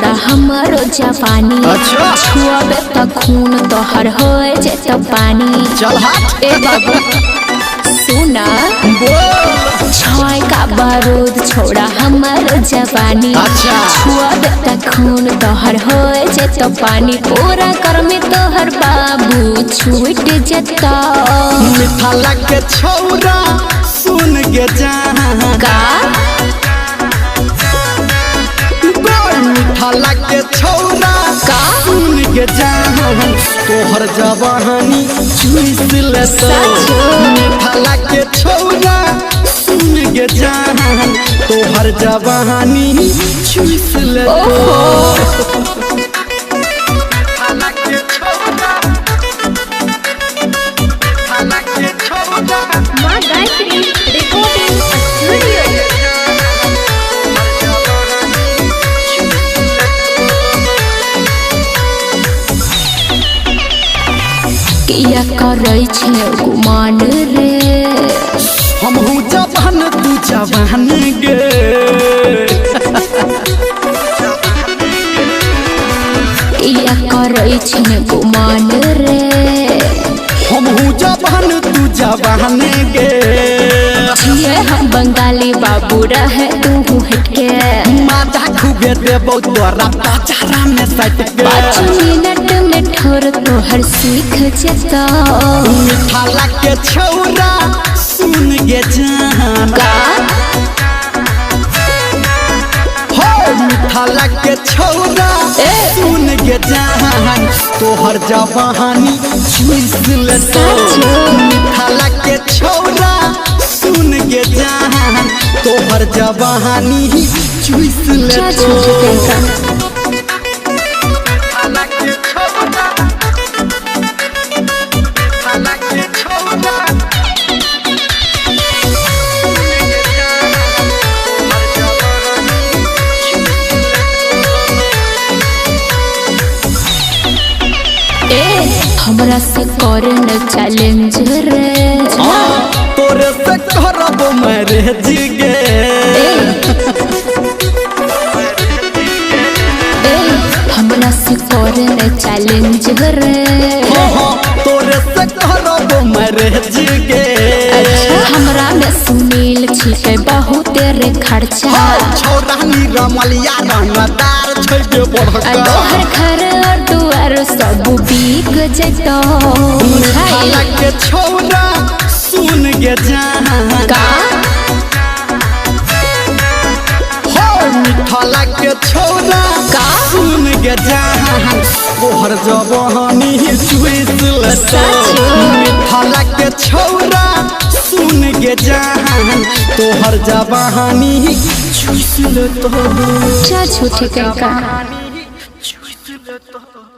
छोड़ा हमारो जवानी छुआबे त खून तोहर होए जे तो पानी। चल हट ए बाबू सुना छाय का बारूद छोड़ा हमारो जवानी छुआबे त खून तोहर होए जे तो पानी। पूरा कर में तोहर बाबू छूट जता मीठा लगे छौरा सुन के जान का मीठा लगे छौरा का सुन के जान तोहर जवानी चुइस ले मीठा लगे छौरा सुन के जान तोहर जवानी चुइस ले किया करे छे गुमान रे हमहू जवान तू जवान गे किया करे छे गुमान रे हमहू जवान तू जवान गे छिए हम बंगाली बाबू रहे तू हटके माता खूबे देबो तोरा पाचारा में सट के 5 मिनट में ठोर तोहर सीख जता मीठा लगे छौरा सुन के जान का हो मीठा लगे छौरा सुन के जान तोहर जवानी चुइस ले मीठा लगे छौरा सुन के जान तोहर जवानी चुइस ले हमरा से करे न चैलेंज रे तोरे से करब मैरिज गे हमरा से करे न चैलेंज रे तोरे से करब मैरिज गे हमरा में सुनील छिके बहुत रे खर्चा छोरा रमलिया रंगदार छै बड़का तोहर घर और दुआर सब बिक जतो लगे छोरा सुन के जान का हो मीठा लगे छोरा का सुन के जान तोहर जवानी चुइस ले मीठा लगे छोरा सुन के जान तोहर जवानी चुइस ले झूठी का चुइस ले